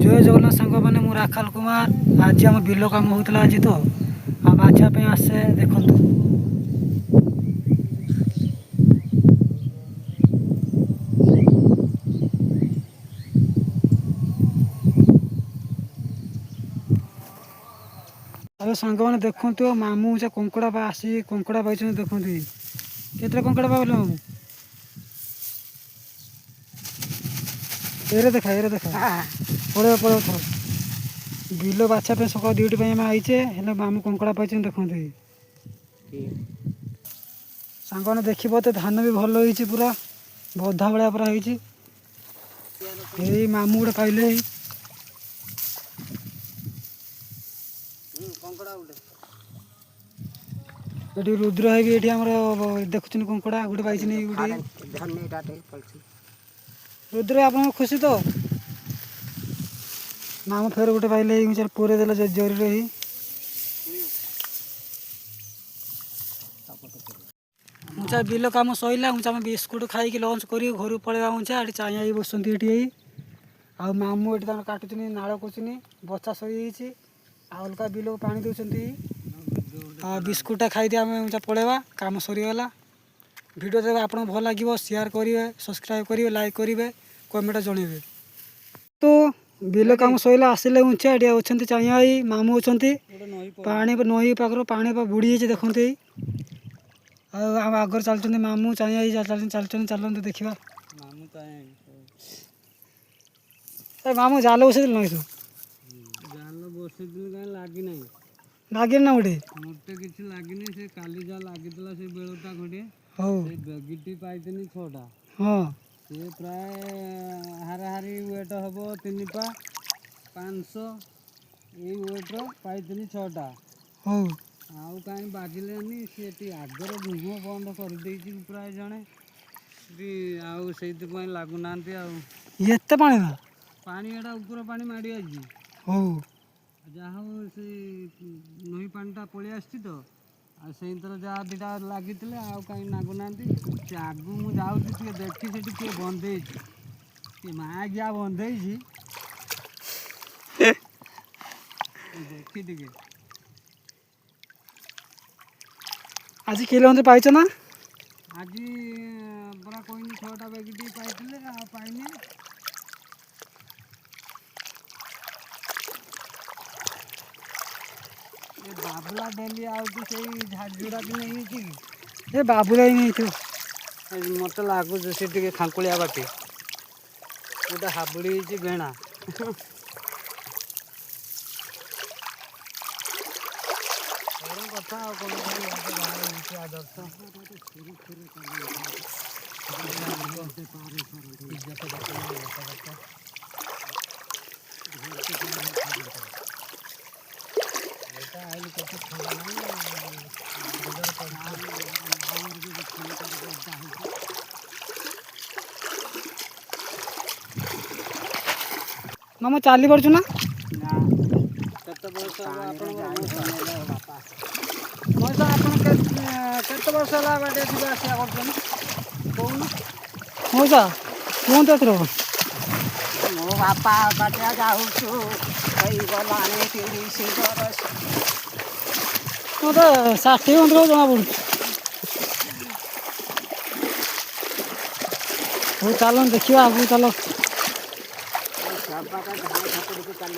जय जगन्नाथ सांग मैंने मु राखाल कुमार आज आम बिल कम होता आज तो आ बाछापी आसे देखु अरे सांग मैंने देखु मामू से कंकड़ा आसी कंकड़ा पाई देखु केतटा कंकड़ा पाइल मामू एरे देखा पड़े पड़े थोड़ा बिल बाछापी सकाल ड्यूटी आम आईचे हेल्ले मामू कंकड़ा पाई देखते सांग मैंने देखिए तो धान भी भल हो पूरा बधा भाया पूरा यही मामू गोटे पाइले ये रुद्र है भी देखुन कंकड़ा गोटे पाई गोटे रुद्र आप खुशी तो मामू फेर गोटे पाइले पूरे देला जरी रही ऊँचा बिल कम सैला ऊँचा आम बिस्कुट खाई लंच कर घर पलैया ऊँचा ये चाई बसुँच आ मामू ये काटुन नाड़ कर बचा सही अलग बिल को पानी दौरान बिस्कुटा खाई आम ऊँचा पलैया कम सरीगला वीडियो जब आपको भल लगे शेयर करेंगे सब्सक्राइब करेंगे लाइक करेंगे कमेंट जनइबे तो बिल कम सैला आसिले ऊँचा ये अच्छा चाई मामू अच्छा पानी नई पाखर पानी बुड़ी देखते आगर चलते मामू चाई चलते देखा मामू जाल बसई ना लगे ना गोटे मत कि लगे से काली जहाँ लगी से बेलटा घटे हाँ बेगिटी पाई 6टा हाँ सी प्राय हाराहारी वेट हम 3 पा 500 ये वेट्र पाई 6टा हाँ आउ कहीं बाजिले सी आगर मुह बंद कर प्राय जड़े आउ से लगुना ये पानी ना पानी एटा ऊपर पानी माड़ी आज हाँ जहाँ से नई पाटा पलि आसी तो से जहाँ दुटा लगी कहीं नागुना आगू मुझे देखी से बंदे माँ क्या बंदे देखी टे आज किलो पाइछ ना आज पूरा कोई 6टा बेगिटी पाई पाइनी बाबुला डेली आउट झाड़जुड़ा भी नहीं ये बाबुला ही नहीं थो मत लगुच से खांकुलिया बाटी गोटे हाबुड़ी भेणा कथा आदर्श मामा चाली पड़ू ना मौसा आपत वर्ष है बाटे जा आसा कर कौन मौसा कहते एथर मो बापा बाटे जाऊँ गला 30 बरस मत 60 अंतर जना पड़ू चलो देखिए आगू चलो सब चल